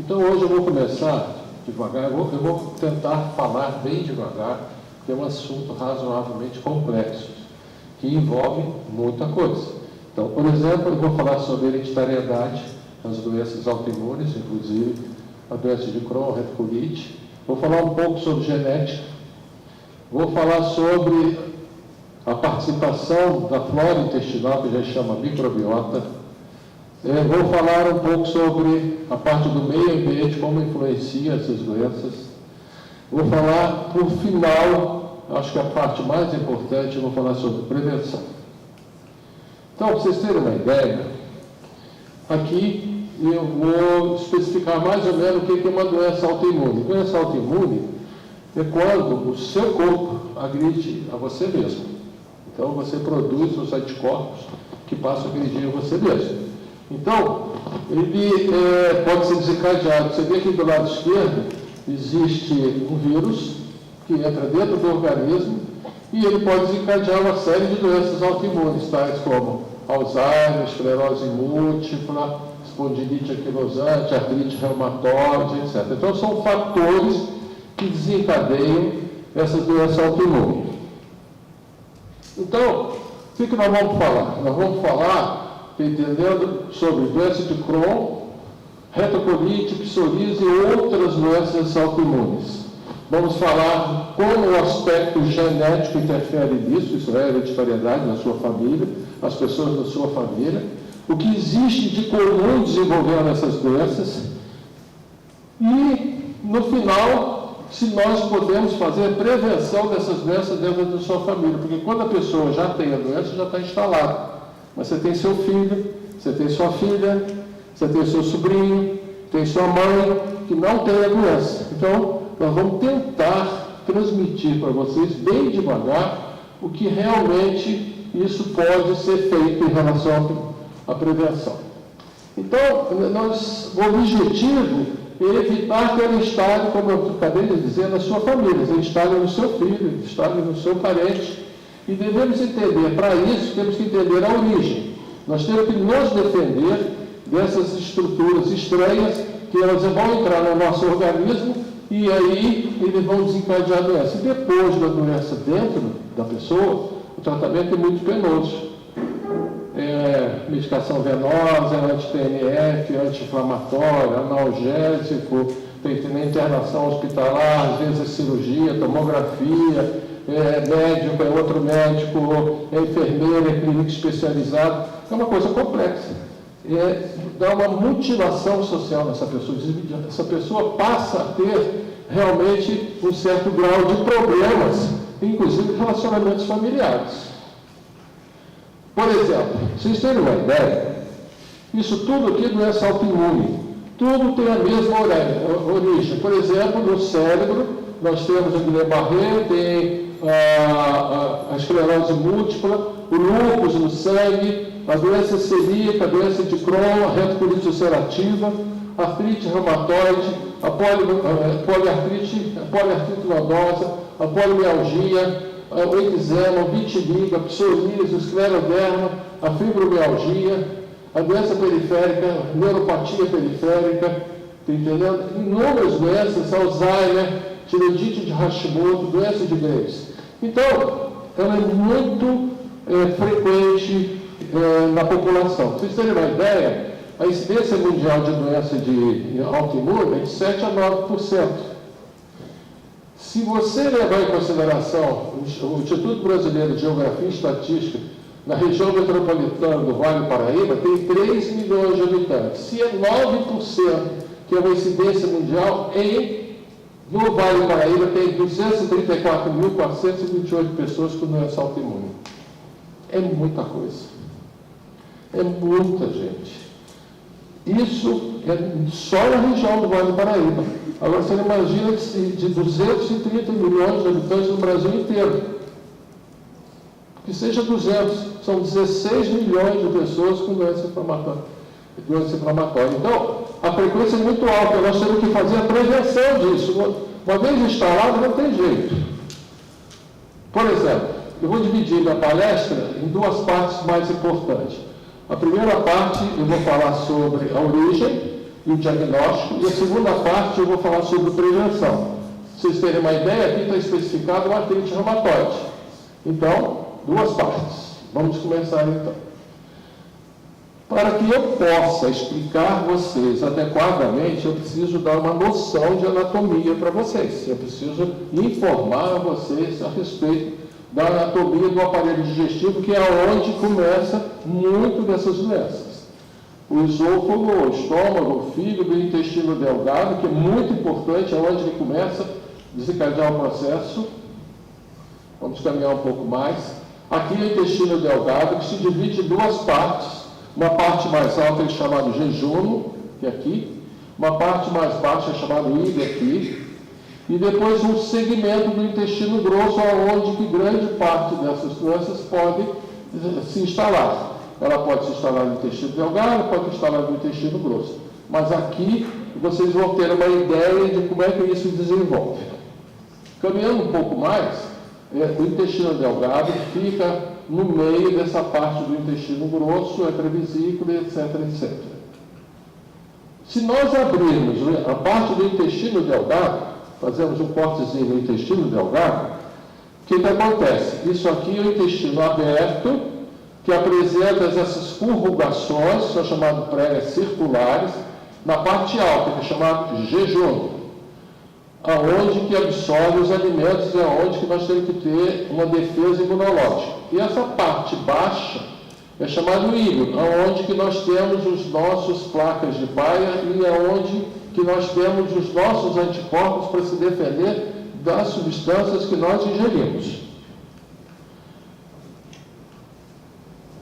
Então, hoje eu vou começar devagar, eu vou tentar falar bem devagar, porque é um assunto razoavelmente complexo, que envolve muita coisa. Então, por exemplo, eu vou falar sobre hereditariedade, as doenças autoimunes, inclusive a doença de Crohn, retocolite. Vou falar um pouco sobre genética. Vou falar sobre a participação da flora intestinal, que já chama microbiota. Vou falar um pouco sobre a parte do meio ambiente, como influencia essas doenças. Vou falar, por final, acho que a parte mais importante, eu vou falar sobre prevenção. Então, para vocês terem uma ideia, aqui eu vou especificar mais ou menos o que é uma doença autoimune. Doença autoimune é quando o seu corpo agride a você mesmo. Então, você produz os anticorpos que passam a agredir a você mesmo. Então, ele pode ser desencadeado. Você vê aqui do lado esquerdo, existe um vírus que entra dentro do organismo e ele pode desencadear uma série de doenças autoimunes, tais como Alzheimer, esclerose múltipla, espondilite anquilosante, artrite reumatoide, etc. Então, são fatores que desencadeiam essa doença autoimune. Então, o que nós vamos falar? Nós vamos falar, entendendo, sobre doença de Crohn, retocolite, psoríase e outras doenças autoimunes. Vamos falar como o aspecto genético interfere nisso, isso é hereditariedade na sua família, as pessoas da sua família, o que existe de comum desenvolvendo essas doenças e, no final, se nós podemos fazer prevenção dessas doenças dentro da sua família, porque quando a pessoa já tem a doença, já está instalada. Mas você tem seu filho, você tem sua filha, você tem seu sobrinho, tem sua mãe, que não tem a doença. Então, nós vamos tentar transmitir para vocês, bem devagar, o que realmente isso pode ser feito em relação à prevenção. Então, o objetivo é evitar que ele instale, como eu acabei de dizer, na sua família, ele instale no seu filho, ele instale no seu parente. E devemos entender, para isso, temos que entender a origem. Nós temos que nos defender dessas estruturas estranhas, que elas vão entrar no nosso organismo e aí eles vão desencadear a doença. E depois da doença dentro da pessoa, o tratamento é muito penoso. Medicação venosa, anti-TNF, anti-inflamatório, analgésico, tem internação hospitalar, às vezes cirurgia, tomografia, médico, é outro médico, é enfermeira, é clínica especializada, é uma coisa complexa. Dá uma mutilação social nessa pessoa. Essa pessoa passa a ter realmente um certo grau de problemas, inclusive relacionamentos familiares. Por exemplo, vocês terem uma ideia, isso tudo aqui é doença autoimune, tudo tem a mesma origem. Por exemplo, no cérebro, nós temos a Guillain-Barré, tem a esclerose múltipla, o lúpus no sangue, a doença celíaca, a doença de Crohn, a retocolite ulcerativa, a artrite reumatoide, a poliartrite nodosa, a polimialgia, o eczema, o vitiligo, a psoríase, o escleroderma, a fibromialgia, a doença periférica, a neuropatia periférica, tá entendendo? Inúmeras doenças, Alzheimer, tireoidite de Hashimoto, doença de Graves. Então, ela é muito frequente na população. Para vocês terem uma ideia, a incidência mundial de doença de autoimune é de 7 a 9%. Se você levar em consideração o Instituto Brasileiro de Geografia e Estatística, na região metropolitana do Vale do Paraíba, tem 3 milhões de habitantes. Se é 9%, que é uma incidência mundial, no Vale do Paraíba tem 234.428 pessoas com doença autoimune. É muita coisa. É muita gente. Isso é só na região do Vale do Paraíba. Agora, você imagina de 230 milhões de habitantes no Brasil inteiro. Que seja 200, são 16 milhões de pessoas com doença inflamatória. Então, a frequência é muito alta, nós temos que fazer a prevenção disso. Uma vez instalado, não tem jeito. Por exemplo, eu vou dividir minha palestra em duas partes mais importantes. A primeira parte, eu vou falar sobre a origem, e o diagnóstico, e a segunda parte eu vou falar sobre prevenção. Para vocês terem uma ideia, aqui está especificado uma artrite reumatoide. Então, duas partes. Vamos começar então. Para que eu possa explicar vocês adequadamente, eu preciso dar uma noção de anatomia para vocês. Eu preciso informar vocês a respeito da anatomia do aparelho digestivo, que é onde começa muito dessas doenças. O esôfago, o estômago, o fígado e o intestino delgado, que é muito importante, é onde ele começa a desencadear o processo. Vamos caminhar um pouco mais. Aqui é o intestino delgado, que se divide em duas partes. Uma parte mais alta é chamada jejum, que é aqui. Uma parte mais baixa é chamada ilha, aqui. E depois um segmento do intestino grosso, onde que grande parte dessas doenças pode se instalar. Ela pode se instalar no intestino delgado, pode se instalar no intestino grosso. Mas aqui vocês vão ter uma ideia de como é que isso se desenvolve. Caminhando um pouco mais, o intestino delgado fica no meio dessa parte do intestino grosso, entre a vesícula, etc, etc. Se nós abrirmos a parte do intestino delgado, fazemos um cortezinho no intestino delgado, o que acontece? Isso aqui é o intestino aberto, que apresenta essas corrugações, são chamadas pregas circulares, na parte alta, que é chamado jejum, aonde que absorve os alimentos, é onde que nós temos que ter uma defesa imunológica. E essa parte baixa é chamada íleo, aonde que nós temos os nossos placas de Bayer e aonde que nós temos os nossos anticorpos para se defender das substâncias que nós ingerimos.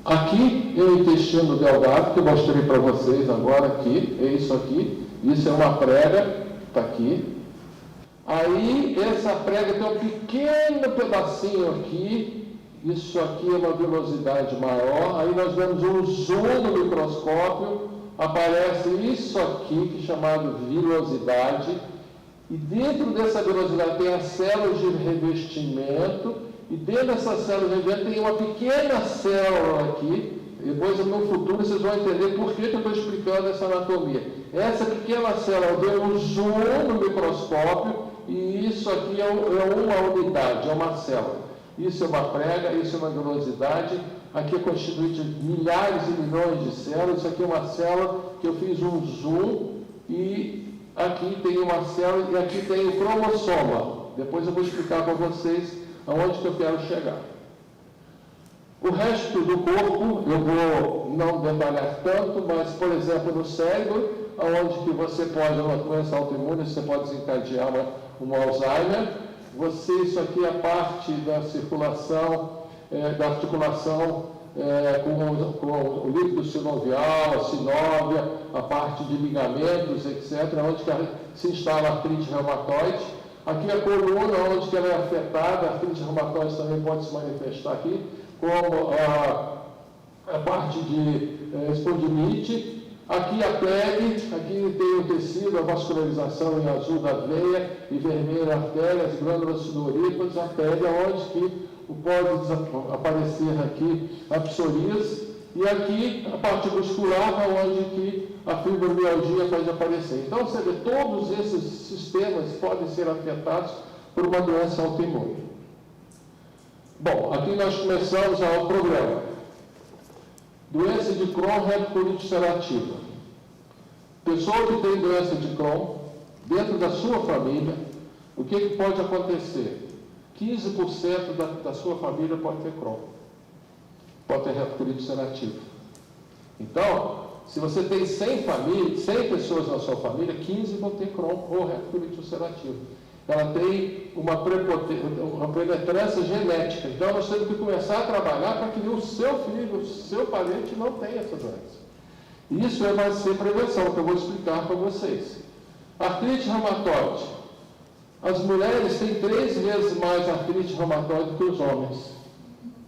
Aqui é o intestino delgado, que eu mostrei para vocês agora aqui, é isso aqui. Isso é uma prega, está aqui. Aí, essa prega tem um pequeno pedacinho aqui, isso aqui é uma velocidade maior, aí nós vemos um zoom no microscópio, aparece isso aqui, que é chamado vilosidade, e dentro dessa vilosidade tem as células de revestimento, e dentro dessa célula de revestimento tem uma pequena célula aqui. Depois, no futuro, vocês vão entender por que eu estou explicando essa anatomia. Essa pequena célula deu um zoom no microscópio, e isso aqui é uma unidade, é uma célula. Isso é uma prega, isso é uma velocidade. Aqui é constituído de milhares e milhões de células. Isso aqui é uma célula que eu fiz um zoom, e aqui tem uma célula, e aqui tem o cromossoma. Depois eu vou explicar para vocês aonde que eu quero chegar. O resto do corpo, eu vou não detalhar tanto, mas, por exemplo, no cérebro, onde que você pode, uma doença autoimune, você pode desencadear um Alzheimer. Isso aqui é a parte da circulação, da articulação com o líquido sinovial, a sinóvia, a parte de ligamentos, etc., onde que se instala a artrite reumatoide. Aqui a coluna, onde que ela é afetada, a artrite reumatoide também pode se manifestar aqui, como a parte de espondilite. Aqui a pele, aqui tem o tecido, a vascularização em azul da veia e vermelho a artéria, as glândulas sudoríparas, a pele, onde que pode aparecer aqui a psoríase, e aqui a parte muscular, onde que a fibromialgia pode aparecer. Então, você vê, todos esses sistemas podem ser afetados por uma doença autoimune. Bom, aqui nós começamos o problema. Doença de Crohn, retocolite ulcerativa. Pessoa que tem doença de Crohn, dentro da sua família, o que pode acontecer? 15% da sua família pode ter Crohn, pode ter retocolite ulcerativa. Então, se você tem 100 pessoas na sua família, 15 vão ter Crohn ou retocolite ulcerativa. Ela tem uma penetrância genética. Então, nós temos que começar a trabalhar para que o seu filho, o seu parente não tenha essa doença. Isso vai ser prevenção, que eu vou explicar para vocês. Artrite reumatoide. As mulheres têm 3 vezes mais artrite reumatoide que os homens.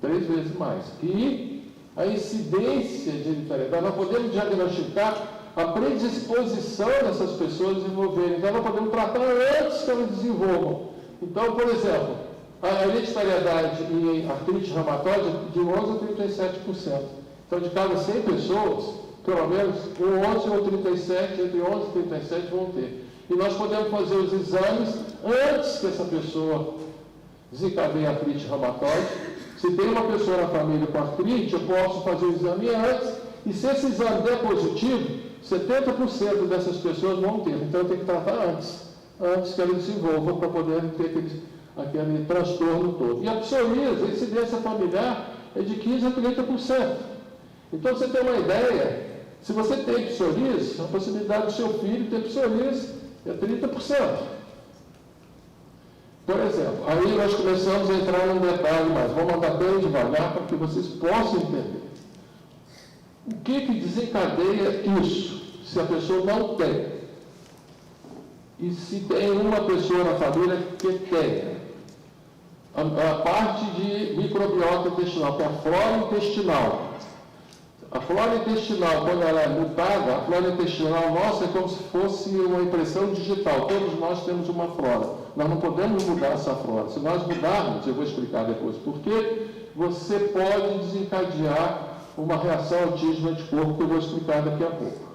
3 vezes mais. E a incidência de hereditariedade, nós podemos diagnosticar a predisposição dessas pessoas a desenvolverem. Então, nós podemos tratar antes que elas desenvolvam. Então, por exemplo, a hereditariedade em artrite reumatoide é de 11% a 37%. Então, de cada 100 pessoas, pelo menos com 11 ou 37, entre 11 e 37 vão ter. E nós podemos fazer os exames antes que essa pessoa desencadeie a artrite reumatoide. Se tem uma pessoa na família com artrite, eu posso fazer o exame antes, e se esse exame der positivo, 70% dessas pessoas vão ter. Então eu tenho que tratar antes que ela desenvolva, para poder ter aquele transtorno todo. E a psoríase, a incidência familiar é de 15% a 30%. Então você tem uma ideia, se você tem psoríase, a possibilidade do seu filho ter psoríase é 30%. Por exemplo, aí nós começamos a entrar num detalhe, mas vamos andar bem devagar para que vocês possam entender. O que desencadeia isso, se a pessoa não tem? E se tem uma pessoa na família que tem? A parte de microbiota intestinal, que é a flora intestinal. A flora intestinal, quando ela é mutada, a flora intestinal nossa é como se fosse uma impressão digital. Todos nós temos uma flora. Nós não podemos mudar essa flora. Se nós mudarmos, eu vou explicar depois por quê, você pode desencadear uma reação autismo-anticorpo, que eu vou explicar daqui a pouco.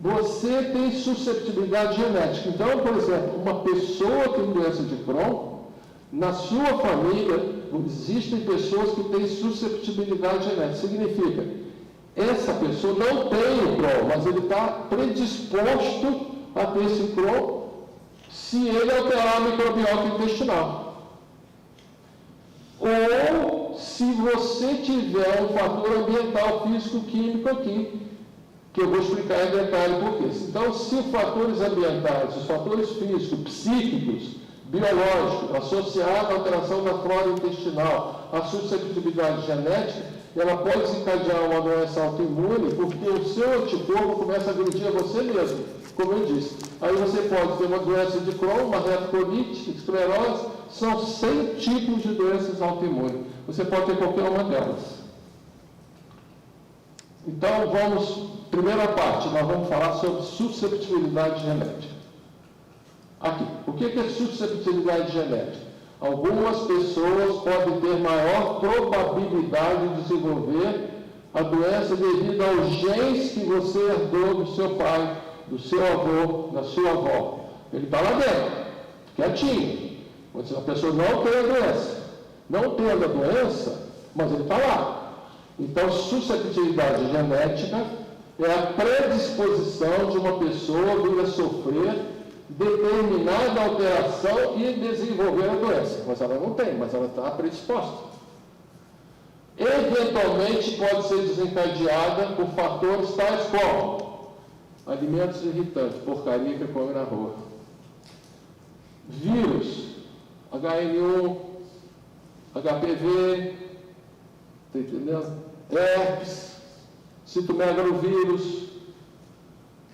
Você tem susceptibilidade genética. Então, por exemplo, uma pessoa que tem doença de Crohn, na sua família, existem pessoas que têm susceptibilidade genética. Significa, essa pessoa não tem o Crohn, mas ele está predisposto a ter esse Crohn se ele alterar a microbiota intestinal. Ou se você tiver um fator ambiental, físico, químico aqui, que eu vou explicar em detalhe por quê. Então, se os fatores ambientais, os fatores físicos, psíquicos, biológicos, associados à alteração da flora intestinal, à susceptibilidade genética, ela pode desencadear uma doença autoimune, porque o seu anticorpo começa a agredir a você mesmo, como eu disse. Aí você pode ter uma doença de Crohn, uma retocolite, esclerose, são 100 tipos de doenças autoimunes. Você pode ter qualquer uma delas. Então, primeira parte, nós vamos falar sobre susceptibilidade genética. Aqui, o que é susceptibilidade genética? Algumas pessoas podem ter maior probabilidade de desenvolver a doença devido aos genes que você herdou do seu pai, do seu avô, da sua avó. Ele está lá dentro, quietinho. Mas a pessoa não tem a doença. Não tendo a doença, mas ele está lá. Então, susceptibilidade genética é a predisposição de uma pessoa vir a sofrer determinada alteração e desenvolver a doença. Mas ela não tem, mas ela está predisposta. Eventualmente pode ser desencadeada por fatores tais como alimentos irritantes, porcaria que come na rua, vírus, HN1, HPV, está entendendo? Herpes, citomegalovírus,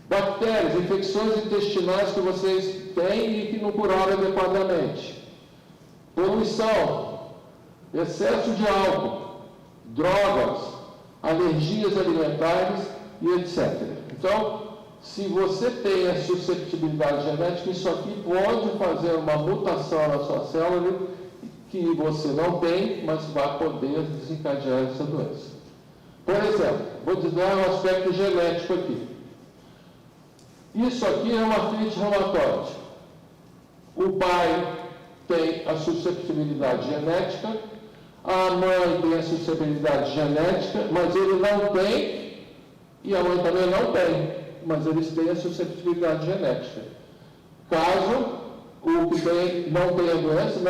bactérias, infecções intestinais que vocês têm e que não curaram adequadamente, poluição, excesso de álcool, drogas, alergias alimentares e etc. Então, se você tem a susceptibilidade genética, isso aqui pode fazer uma mutação na sua célula que você não tem, mas vai poder desencadear essa doença. Por exemplo, vou dar um aspecto genético aqui. Isso aqui é uma artrite reumatoide. O pai tem a susceptibilidade genética, a mãe tem a susceptibilidade genética, mas ele não tem, e a mãe também não tem, mas eles têm a susceptibilidade genética. Caso o que não tenha a doença,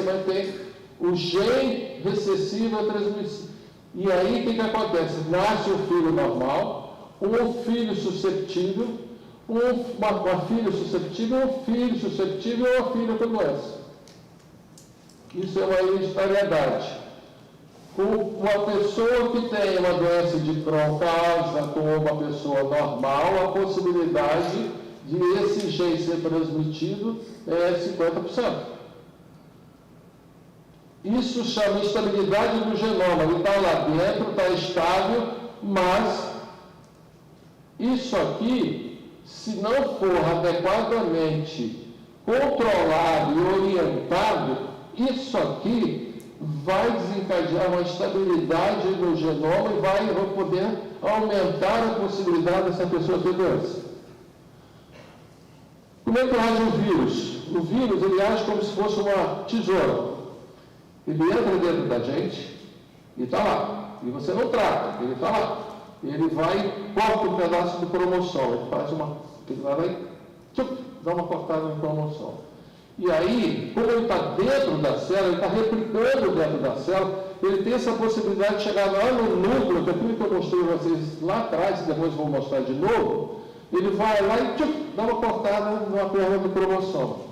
mas tem o gene recessivo à transmissão. E aí o que acontece? Nasce um filho normal, um filho susceptível, uma filha susceptível, um filho susceptível e uma filha com doença. Isso é uma hereditariedade. Uma pessoa que tem uma doença de Crohn casa com uma pessoa normal, a possibilidade de esse gene ser transmitido é 50%. Isso chama estabilidade do genoma. Ele está lá dentro, está estável, mas isso aqui, se não for adequadamente controlado e orientado, isso aqui vai desencadear uma estabilidade no genoma e vai poder aumentar a possibilidade dessa pessoa ter doença. Como é que age o vírus? O vírus, ele age como se fosse uma tesoura. Ele entra dentro da gente e está lá. E você não trata, ele está lá. Ele vai, corta um pedaço do cromossomo, ele faz uma... Ele vai lá e dá uma cortada no cromossomo. E aí, como ele está dentro da célula, ele está replicando dentro da célula, ele tem essa possibilidade de chegar lá no núcleo, que é tudo que eu mostrei para vocês lá atrás, e depois vou mostrar de novo, ele vai lá e dá uma cortada numa perna do cromossomo.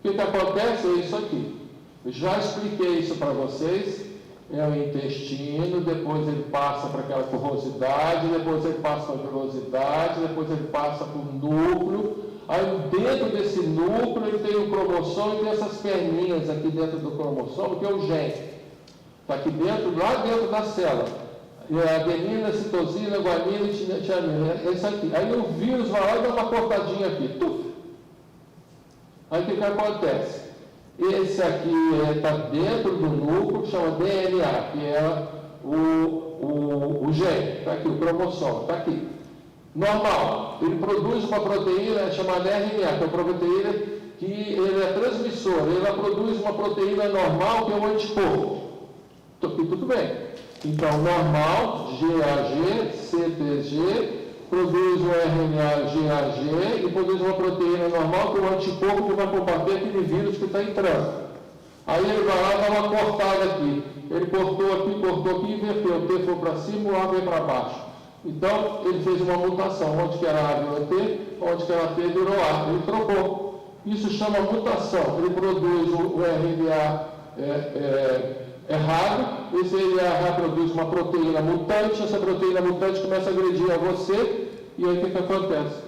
O que acontece é isso aqui. Eu já expliquei isso para vocês. É o intestino, depois ele passa para aquela porosidade, depois ele passa para a vilosidade, depois ele passa para o núcleo. Aí dentro desse núcleo ele tem o cromossomo e tem essas perninhas aqui dentro do cromossomo, que é o gene. Está aqui dentro, lá dentro da célula. Adenina, citosina, guanina e tiamina. É isso aqui. Aí o vírus vai lá e dá uma cortadinha aqui. Aí o que acontece? Esse aqui está dentro do núcleo, que chama DNA, que é o gene. Está aqui, o cromossomo, está aqui. Normal, ele produz uma proteína chamada RNA, que é uma proteína que ele é transmissor, ele produz uma proteína normal, que é um anticorpo. Tudo bem. Então, normal, GAG, CTG, produz um RNA GAG e produz uma proteína normal, que é um anticorpo que vai combater aquele vírus que está entrando. Aí ele vai lá e dá uma cortada aqui. Ele cortou aqui, inverteu. O T foi para cima, o A veio para baixo. Então, ele fez uma mutação. Onde que era A virou T, onde que era T virou A. Ele trocou. Isso chama mutação. Ele produz o RNA errado. Esse RNA produz uma proteína mutante. Essa proteína mutante começa a agredir a você. E aí o que acontece?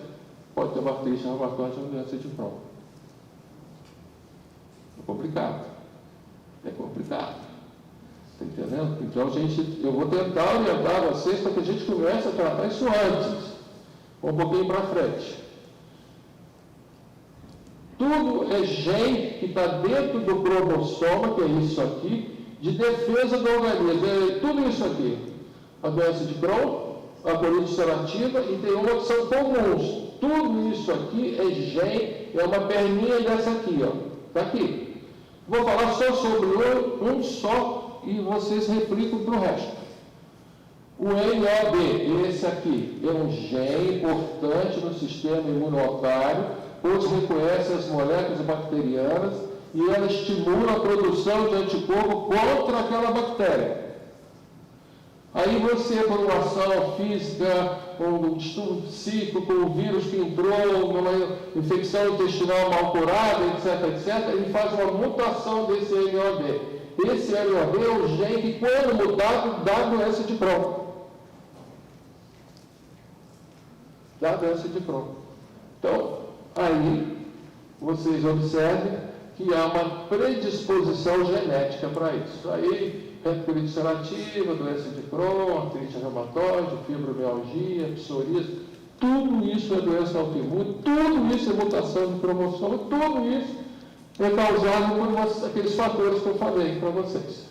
Pode ter uma artrite reumatoide ou doença de Crohn. É complicado. É complicado. Está entendendo? Então, eu vou tentar orientar vocês para que a gente comece a tratar isso antes. Um pouquinho para frente. Tudo é gene que está dentro do cromossoma, que é isso aqui, de defesa do organismo. É tudo isso aqui. A doença de Crohn, a colite ulcerativa e tem outros que são comuns. Tudo isso aqui é gene, é uma perninha dessa aqui, ó. Está aqui. Vou falar só sobre um só e vocês replicam para o resto. O NOD, esse aqui, é um gene importante no sistema imunitário, pois reconhece as moléculas bacterianas e ela estimula a produção de anticorpo contra aquela bactéria. Aí você, por uma ação física, um distúrbio psíquico, um vírus que entrou, uma infecção intestinal mal curada, etc., ele faz uma mutação desse NOD. Esse NOD é o gene que, quando mutado, dá doença de Crohn. Dá doença de Crohn. Então, aí, vocês observem que há uma predisposição genética para isso. Aí, colite ulcerativa, doença de Crohn, artrite reumatoide, fibromialgia, psoríase, tudo isso é doença autoimune, tudo isso é mutação de cromossomo, tudo isso é causado por aqueles fatores que eu falei para vocês.